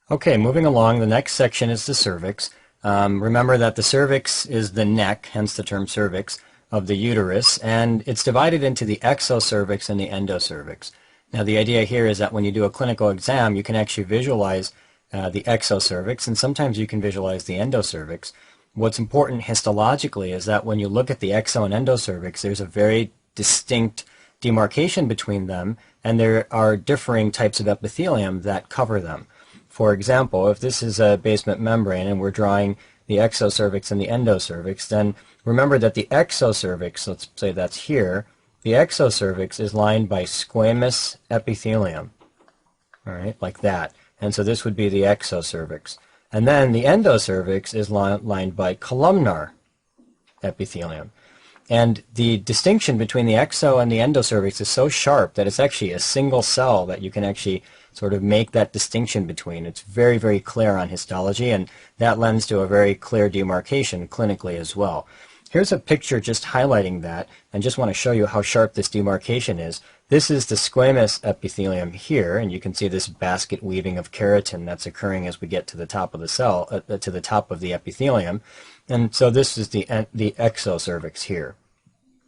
Okay, moving along, the next section is the cervix. Remember that the cervix is the neck, hence the term cervix, of the uterus, and it's divided into the exocervix and the endocervix. Now the idea here is that when you do a clinical exam, you can actually visualize the exocervix, and sometimes you can visualize the endocervix. What's important histologically is that when you look at the exo and endocervix, there's a very distinct demarcation between them, and there are differing types of epithelium that cover them. For example, if this is a basement membrane and we're drawing the exocervix and the endocervix, then remember that the exocervix, let's say that's here, the exocervix is lined by squamous epithelium, all right, like that. And so this would be the exocervix. And then the endocervix is lined by columnar epithelium. And the distinction between the exo and the endocervix is so sharp that it's actually a single cell that you can actually sort of make that distinction between. It's very, very clear on histology, and that lends to a very clear demarcation clinically as well. Here's a picture just highlighting that, and just want to show you how sharp this demarcation is. This is the squamous epithelium here, and you can see this basket weaving of keratin that's occurring as we get to the top of the cell, to the top of the epithelium. And so this is the exocervix here.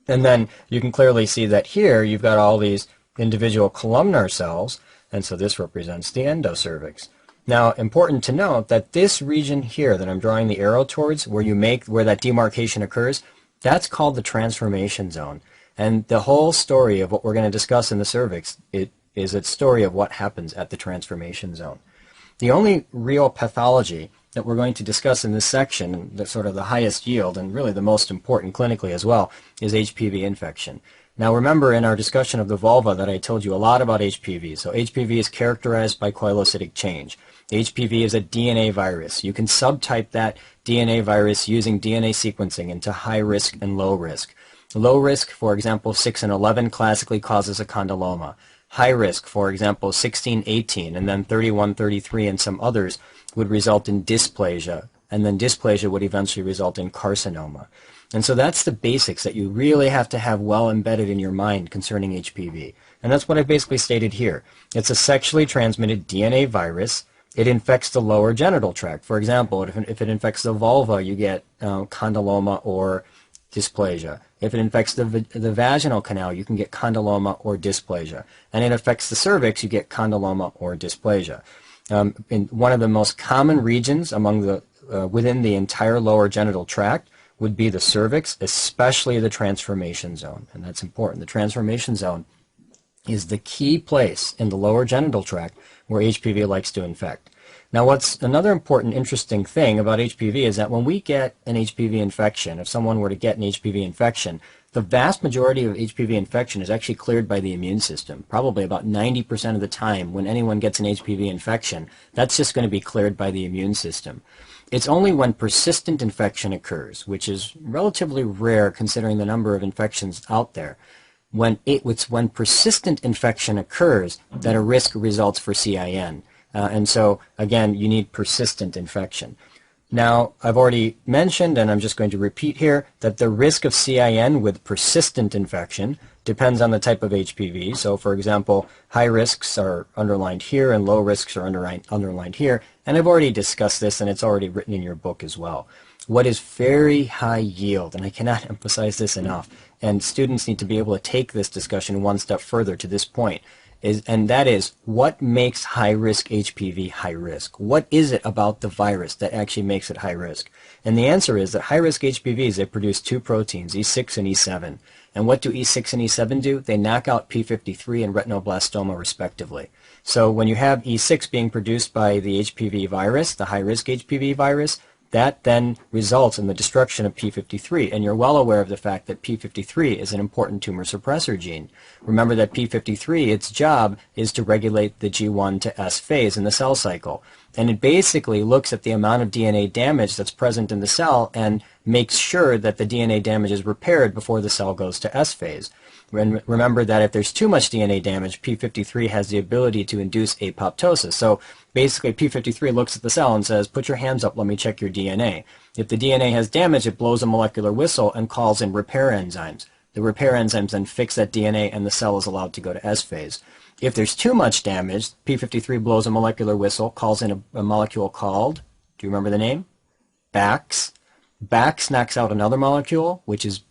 And then you can clearly see that here you've got all these individual columnar cells, and so this represents the endocervix. Now, important to note that this region here that I'm drawing the arrow towards, where that demarcation occurs, that's called the transformation zone. And the whole story of what we're going to discuss in the cervix is a story of what happens at the transformation zone. The only real pathology that we're going to discuss in this section, the sort of the highest yield and really the most important clinically as well, is HPV infection. Now remember in our discussion of the vulva that I told you a lot about HPV. So HPV is characterized by coilocytic change. HPV is a DNA virus. You can subtype that DNA virus using DNA sequencing into high risk and low risk. Low risk, for example, 6 and 11 classically causes a condyloma. High risk, for example, 16, 18, and then 31, 33, and some others would result in dysplasia, and then dysplasia would eventually result in carcinoma. And so that's the basics that you really have to have well embedded in your mind concerning HPV. And that's what I've basically stated here. It's a sexually transmitted DNA virus. It infects the lower genital tract. For example, if it infects the vulva, you get condyloma or dysplasia. If it infects the vaginal canal, you can get condyloma or dysplasia. And it affects the cervix, you get condyloma or dysplasia. In one of the most common regions within the entire lower genital tract would be the cervix, especially the transformation zone. And that's important. The transformation zone is the key place in the lower genital tract where HPV likes to infect. Now what's another important interesting thing about HPV is that when we get an HPV infection, if someone were to get an HPV infection, the vast majority of HPV infection is actually cleared by the immune system. Probably about 90% of the time when anyone gets an HPV infection, that's just going to be cleared by the immune system. It's only when persistent infection occurs, which is relatively rare considering the number of infections out there. It's when persistent infection occurs that a risk results for CIN. And so, again, you need persistent infection. Now, I've already mentioned, and I'm just going to repeat here, that the risk of CIN with persistent infection depends on the type of HPV. So, for example, high risks are underlined here and low risks are underlined here. And I've already discussed this, and it's already written in your book as well. What is very high yield, and I cannot emphasize this enough, and students need to be able to take this discussion one step further to this point, and that is, what makes high-risk HPV high risk? What is it about the virus that actually makes it high risk? And the answer is that high-risk HPVs, they produce two proteins, E6 and E7. And what do E6 and E7 do? They knock out P53 and retinoblastoma respectively. So when you have E6 being produced by the HPV virus, the high-risk HPV virus, that then results in the destruction of P53, and you're well aware of the fact that P53 is an important tumor suppressor gene. Remember that P53, its job is to regulate the G1 to S phase in the cell cycle, and it basically looks at the amount of DNA damage that's present in the cell and makes sure that the DNA damage is repaired before the cell goes to S phase. And remember that if there's too much DNA damage, P53 has the ability to induce apoptosis. So basically P53 looks at the cell and says, put your hands up, let me check your DNA. If the DNA has damage, it blows a molecular whistle and calls in repair enzymes. The repair enzymes then fix that DNA and the cell is allowed to go to S phase. If there's too much damage, P53 blows a molecular whistle, calls in a molecule called, do you remember the name? Bax. Bax knocks out another molecule, which is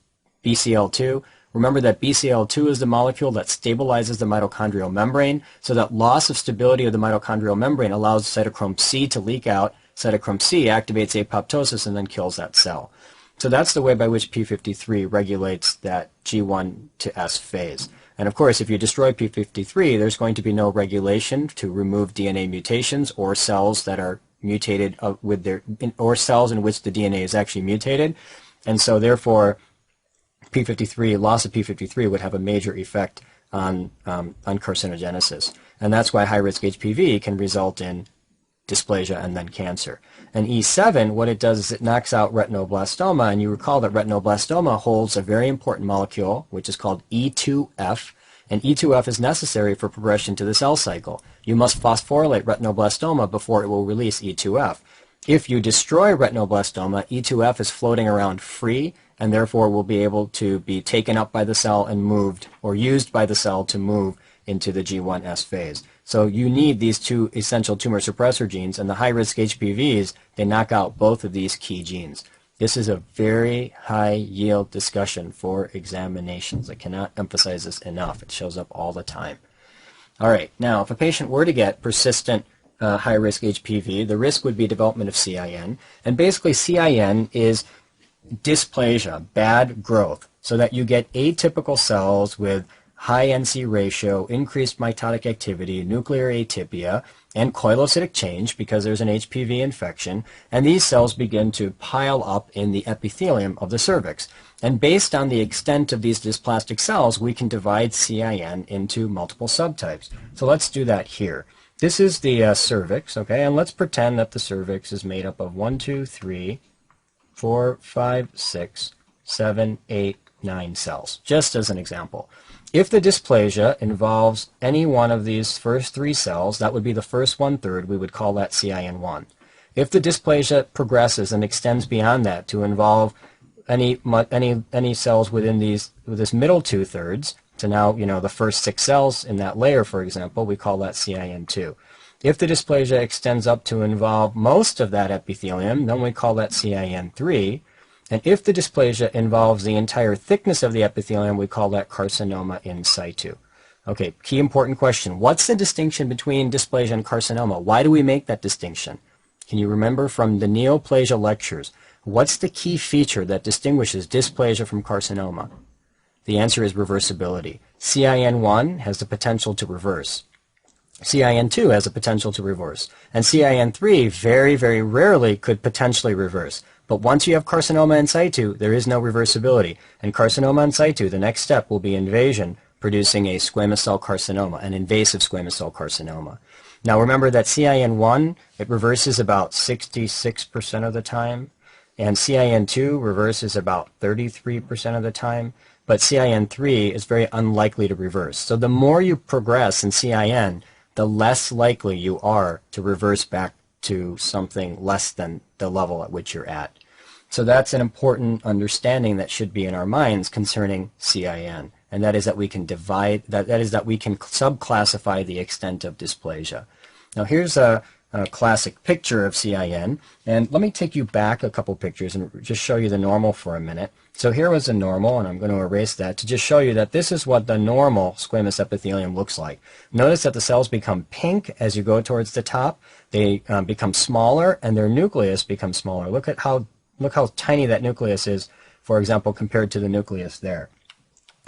BCL2. Remember that BCL2 is the molecule that stabilizes the mitochondrial membrane, so that loss of stability of the mitochondrial membrane allows cytochrome C to leak out. Cytochrome C activates apoptosis and then kills that cell. So that's the way by which P53 regulates that G1 to S phase. And of course, if you destroy P53, there's going to be no regulation to remove DNA mutations or cells that are mutated or cells in which the DNA is actually mutated. And so therefore, loss of P53 would have a major effect on carcinogenesis. And that's why high-risk HPV can result in dysplasia and then cancer. And E7, what it does is it knocks out retinoblastoma, and you recall that retinoblastoma holds a very important molecule, which is called E2F, and E2F is necessary for progression to the cell cycle. You must phosphorylate retinoblastoma before it will release E2F. If you destroy retinoblastoma, E2F is floating around free, and therefore will be able to be taken up by the cell and moved, or used by the cell to move into the G1S phase. So you need these two essential tumor suppressor genes, and the high-risk HPVs, they knock out both of these key genes. This is a very high-yield discussion for examinations. I cannot emphasize this enough. It shows up all the time. All right, now if a patient were to get persistent high-risk HPV, the risk would be development of CIN, and basically CIN is dysplasia, bad growth, so that you get atypical cells with high NC ratio, increased mitotic activity, nuclear atypia, and coilocytic change because there's an HPV infection, and these cells begin to pile up in the epithelium of the cervix. And based on the extent of these dysplastic cells, we can divide CIN into multiple subtypes. So let's do that here. This is the cervix, okay, and let's pretend that the cervix is made up of 1, 2, 3, 4, 5, 6, 7, 8, 9 cells, just as an example. If the dysplasia involves any one of these first 3 cells, that would be the first 1/3, we would call that CIN1. If the dysplasia progresses and extends beyond that to involve any cells within this middle 2/3, so now, the first 6 cells in that layer, for example, we call that CIN2. If the dysplasia extends up to involve most of that epithelium, then we call that CIN3. And if the dysplasia involves the entire thickness of the epithelium, we call that carcinoma in situ. Okay, key important question. What's the distinction between dysplasia and carcinoma? Why do we make that distinction? Can you remember from the neoplasia lectures? What's the key feature that distinguishes dysplasia from carcinoma? The answer is reversibility. CIN1 has the potential to reverse. CIN2 has a potential to reverse. And CIN3 very, very rarely could potentially reverse. But once you have carcinoma in situ, there is no reversibility. And carcinoma in situ, the next step will be invasion, producing a squamous cell carcinoma, an invasive squamous cell carcinoma. Now remember that CIN1, it reverses about 66% of the time, and CIN2 reverses about 33% of the time, but CIN3 is very unlikely to reverse. So the more you progress in CIN, the less likely you are to reverse back to something less than the level at which you're at. So that's an important understanding that should be in our minds concerning CIN, and that is that we can that we can subclassify the extent of dysplasia. Now here's a classic picture of CIN, and let me take you back a couple pictures and just show you the normal for a minute. So here was a normal, and I'm going to erase that to just show you that this is what the normal squamous epithelium looks like. Notice that the cells become pink as you go towards the top. They become smaller, and their nucleus becomes smaller. Look how tiny that nucleus is, for example, compared to the nucleus there.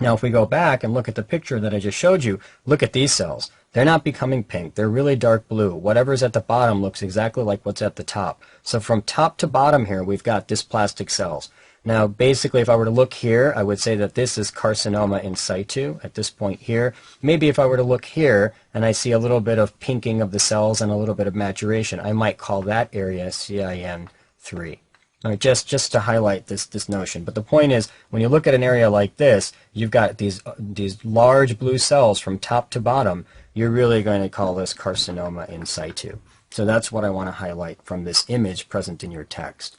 Now if we go back and look at the picture that I just showed you, look at these cells. They're not becoming pink. They're really dark blue. Whatever's at the bottom looks exactly like what's at the top. So from top to bottom here, we've got dysplastic cells. Now basically if I were to look here, I would say that this is carcinoma in situ at this point here. Maybe if I were to look here and I see a little bit of pinking of the cells and a little bit of maturation, I might call that area CIN3. All right, just to highlight this notion. But the point is, when you look at an area like this, you've got these large blue cells from top to bottom. You're really going to call this carcinoma in situ. So that's what I want to highlight from this image present in your text.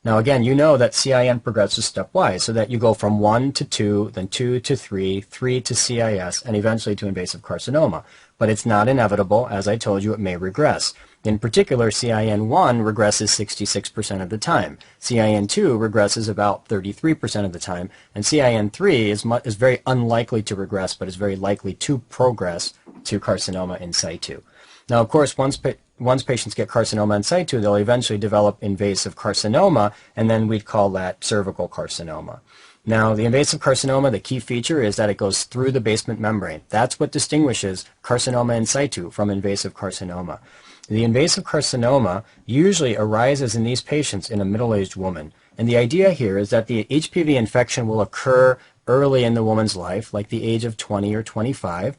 Now again, you know that CIN progresses stepwise, so that you go from 1 to 2, then 2 to 3, 3 to CIS, and eventually to invasive carcinoma. But it's not inevitable. As I told you, it may regress. In particular, CIN1 regresses 66% of the time. CIN2 regresses about 33% of the time. And CIN3 is very unlikely to regress, but is very likely to progress to carcinoma in situ. Now, of course, once patients get carcinoma in situ, they'll eventually develop invasive carcinoma, and then we'd call that cervical carcinoma. Now, the invasive carcinoma, the key feature is that it goes through the basement membrane. That's what distinguishes carcinoma in situ from invasive carcinoma. The invasive carcinoma usually arises in these patients in a middle-aged woman. And the idea here is that the HPV infection will occur early in the woman's life, like the age of 20 or 25,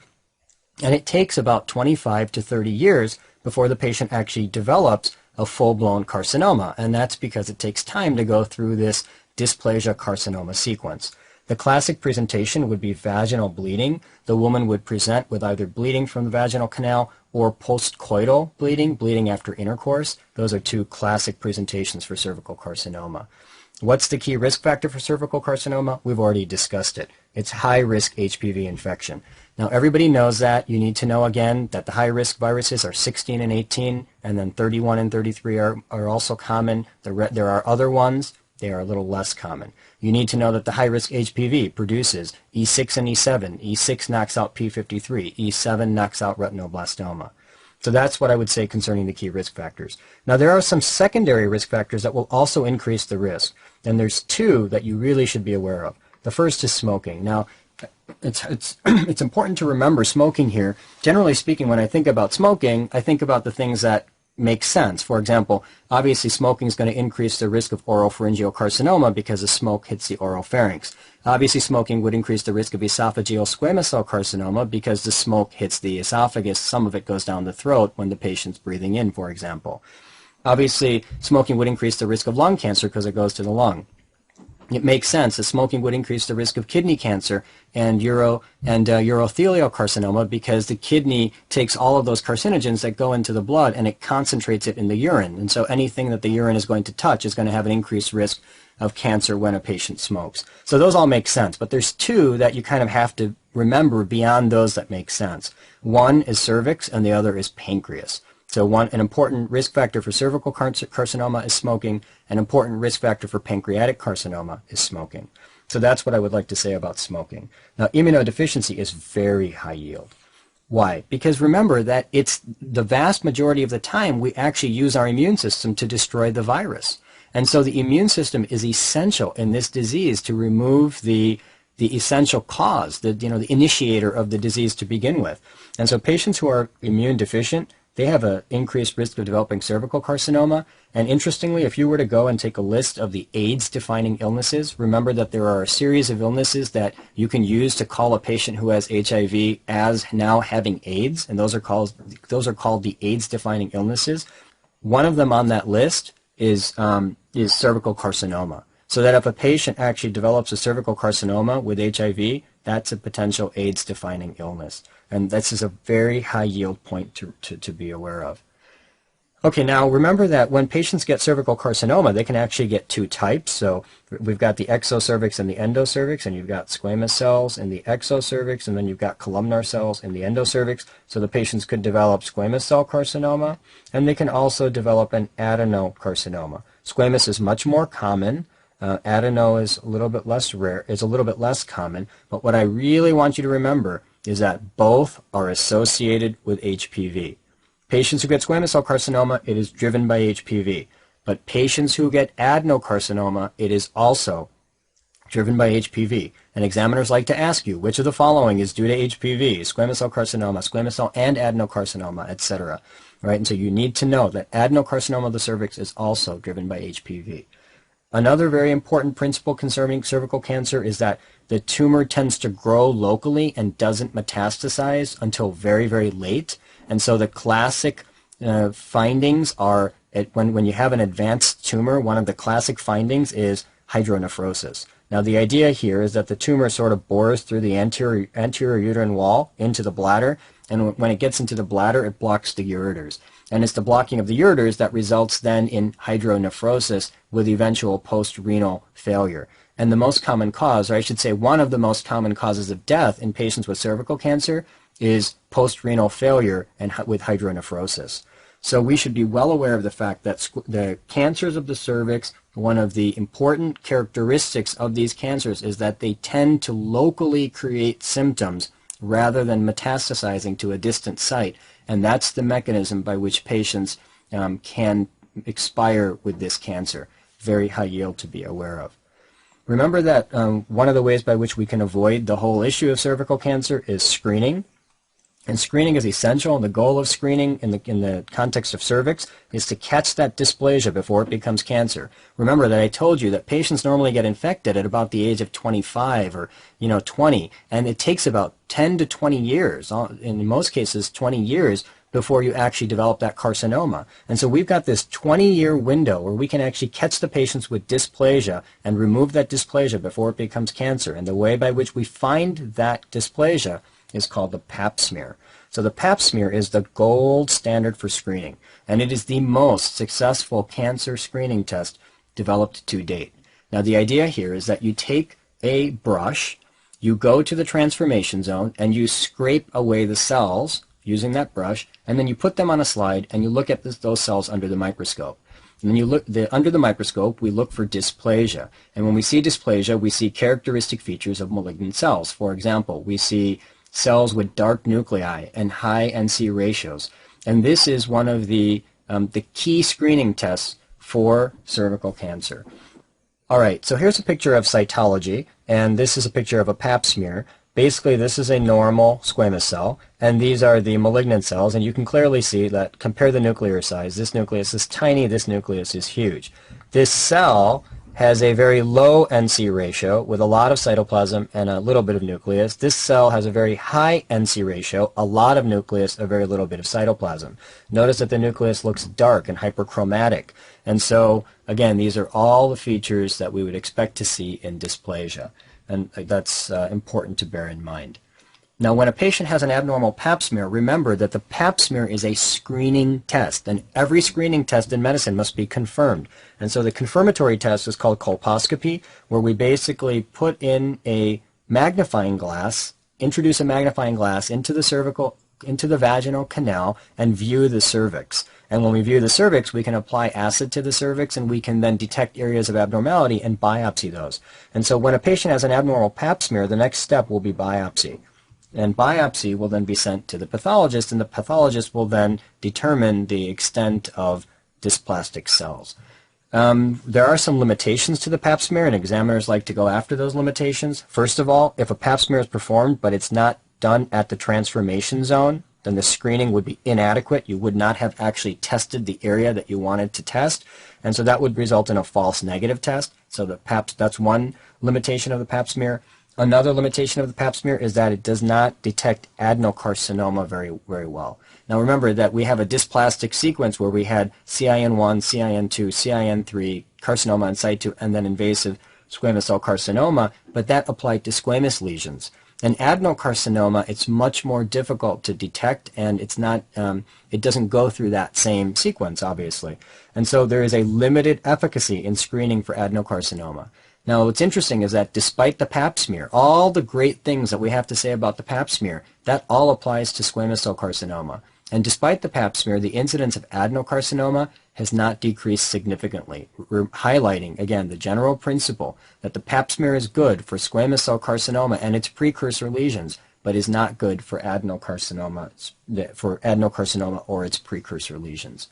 and it takes about 25 to 30 years before the patient actually develops a full-blown carcinoma, and that's because it takes time to go through this dysplasia carcinoma sequence. The classic presentation would be vaginal bleeding. The woman would present with either bleeding from the vaginal canal or postcoital bleeding, bleeding after intercourse. Those are two classic presentations for cervical carcinoma. What's the key risk factor for cervical carcinoma? We've already discussed it. It's high-risk HPV infection. Now, everybody knows that. You need to know, again, that the high-risk viruses are 16 and 18, and then 31 and 33 are also common. There are other ones. They are a little less common. You need to know that the high-risk HPV produces E6 and E7. E6 knocks out P53. E7 knocks out retinoblastoma. So that's what I would say concerning the key risk factors. Now, there are some secondary risk factors that will also increase the risk, and there's two that you really should be aware of. The first is smoking. Now, it's important to remember smoking here. Generally speaking, when I think about smoking, I think about the things that make sense. For example, obviously smoking is going to increase the risk of oropharyngeal carcinoma because the smoke hits the oropharynx. Obviously smoking would increase the risk of esophageal squamous cell carcinoma because the smoke hits the esophagus. Some of it goes down the throat when the patient's breathing in, for example. Obviously smoking would increase the risk of lung cancer because it goes to the lung. It makes sense that smoking would increase the risk of kidney cancer and urothelial carcinoma because the kidney takes all of those carcinogens that go into the blood and it concentrates it in the urine. And so anything that the urine is going to touch is going to have an increased risk of cancer when a patient smokes. So those all make sense, but there's two that you kind of have to remember beyond those that make sense. One is cervix and the other is pancreas. So an important risk factor for cervical carcinoma is smoking. An important risk factor for pancreatic carcinoma is smoking. So that's what I would like to say about smoking. Now, immunodeficiency is very high yield. Why? Because remember that it's the vast majority of the time we actually use our immune system to destroy the virus. And so the immune system is essential in this disease to remove the essential cause, the initiator of the disease to begin with. And so patients who are immune deficient, they have an increased risk of developing cervical carcinoma. And interestingly, if you were to go and take a list of the AIDS-defining illnesses, remember that there are a series of illnesses that you can use to call a patient who has HIV as now having AIDS, and those are called the AIDS-defining illnesses. One of them on that list is cervical carcinoma. So that if a patient actually develops a cervical carcinoma with HIV, that's a potential AIDS-defining illness. And this is a very high yield point to be aware of. Okay, now remember that when patients get cervical carcinoma, they can actually get two types. So we've got the exocervix and the endocervix, and you've got squamous cells in the exocervix, and then you've got columnar cells in the endocervix. So the patients could develop squamous cell carcinoma, and they can also develop an adenocarcinoma. Squamous is much more common. Adeno is a little bit less rare, is a little bit less common, but what I really want you to remember is that both are associated with HPV. Patients who get squamous cell carcinoma, it is driven by HPV, but patients who get adenocarcinoma, it is also driven by HPV. And examiners like to ask you, which of the following is due to HPV? Squamous cell carcinoma, squamous cell and adenocarcinoma, etc. Right? And so you need to know that adenocarcinoma of the cervix is also driven by HPV. Another very important principle concerning cervical cancer is that the tumor tends to grow locally and doesn't metastasize until very, very late. And so the classic findings are, when you have an advanced tumor, one of the classic findings is hydronephrosis. Now the idea here is that the tumor sort of bores through the anterior uterine wall into the bladder, and when it gets into the bladder, it blocks the ureters. And it's the blocking of the ureters that results then in hydronephrosis with eventual post-renal failure. And the most common cause, or I should say one of the most common causes of death in patients with cervical cancer is post-renal failure and with hydronephrosis. So we should be well aware of the fact that the cancers of the cervix, one of the important characteristics of these cancers is that they tend to locally create symptoms rather than metastasizing to a distant site. And that's the mechanism by which patients can expire with this cancer. Very high yield to be aware of. Remember that one of the ways by which we can avoid the whole issue of cervical cancer is screening. And screening is essential. The goal of screening in the context of cervix is to catch that dysplasia before it becomes cancer. Remember that I told you that patients normally get infected at about the age of 25 or 20, and it takes about 10 to 20 years, in most cases 20 years, before you actually develop that carcinoma. And so we've got this 20-year window where we can actually catch the patients with dysplasia and remove that dysplasia before it becomes cancer. And the way by which we find that dysplasia is called the Pap smear. So the Pap smear is the gold standard for screening, and it is the most successful cancer screening test developed to date. Now the idea here is that you take a brush, you go to the transformation zone, and you scrape away the cells using that brush, and then you put them on a slide and you look at those cells under the microscope. And then you look under the microscope, we look for dysplasia. And when we see dysplasia, we see characteristic features of malignant cells. For example, we see cells with dark nuclei and high NC ratios. And this is one of the key screening tests for cervical cancer. All right, so here's a picture of cytology, and this is a picture of a Pap smear. Basically, this is a normal squamous cell, and these are the malignant cells, and you can clearly see that, compare the nuclear size. This nucleus is tiny, this nucleus is huge. This cell has a very low NC ratio with a lot of cytoplasm and a little bit of nucleus. This cell has a very high NC ratio, a lot of nucleus, a very little bit of cytoplasm. Notice that the nucleus looks dark and hyperchromatic. And so, again, these are all the features that we would expect to see in dysplasia. And that's important to bear in mind. Now, when a patient has an abnormal Pap smear, remember that the Pap smear is a screening test, and every screening test in medicine must be confirmed. And so the confirmatory test is called colposcopy, where we basically put in a magnifying glass, introduce a magnifying glass into the vaginal canal, and view the cervix. And when we view the cervix, we can apply acid to the cervix, and we can then detect areas of abnormality and biopsy those. And so when a patient has an abnormal Pap smear, the next step will be biopsy. And biopsy will then be sent to the pathologist, and the pathologist will then determine the extent of dysplastic cells. There are some limitations to the Pap smear, and examiners like to go after those limitations. First of all, if a Pap smear is performed but it's not done at the transformation zone, then the screening would be inadequate. You would not have actually tested the area that you wanted to test, and so that would result in a false negative test. So that's one limitation of the Pap smear. Another limitation of the Pap smear is that it does not detect adenocarcinoma very, very well. Now remember that we have a dysplastic sequence where we had CIN1, CIN2, CIN3, carcinoma in situ, and then invasive squamous cell carcinoma, but that applied to squamous lesions. And adenocarcinoma, it's much more difficult to detect, and it doesn't go through that same sequence, obviously. And so there is a limited efficacy in screening for adenocarcinoma. Now, what's interesting is that despite the Pap smear, all the great things that we have to say about the Pap smear, that all applies to squamous cell carcinoma. And despite the Pap smear, the incidence of adenocarcinoma has not decreased significantly. We're highlighting, again, the general principle that the Pap smear is good for squamous cell carcinoma and its precursor lesions, but is not good for adenocarcinoma or its precursor lesions.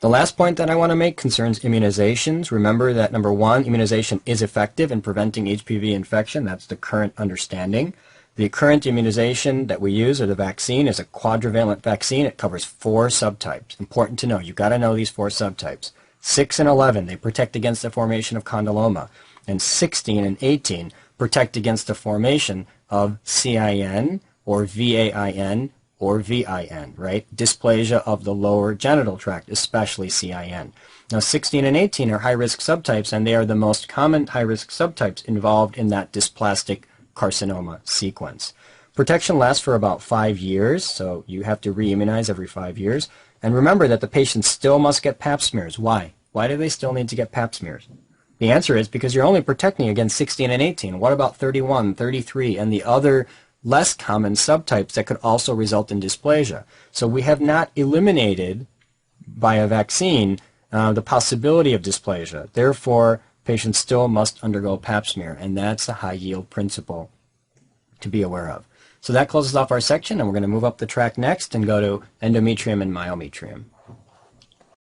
The last point that I want to make concerns immunizations. Remember that, number one, immunization is effective in preventing HPV infection. That's the current understanding. The current immunization that we use, or the vaccine, is a quadrivalent vaccine. It covers 4 subtypes. Important to know. You've got to know these 4 subtypes. 6 and 11, they protect against the formation of condyloma. And 16 and 18 protect against the formation of CIN or VAIN or VIN, right? Dysplasia of the lower genital tract, especially CIN. Now 16 and 18 are high-risk subtypes, and they are the most common high-risk subtypes involved in that dysplastic carcinoma sequence. Protection lasts for about 5 years, so you have to re-immunize every 5 years. And remember that the patient still must get pap smears. Why? Why do they still need to get pap smears? The answer is because you're only protecting against 16 and 18. What about 31, 33, and the other less common subtypes that could also result in dysplasia? So we have not eliminated by a vaccine the possibility of dysplasia. Therefore, patients still must undergo pap smear, and that's a high-yield principle to be aware of. So that closes off our section, and we're going to move up the track next and go to endometrium and myometrium.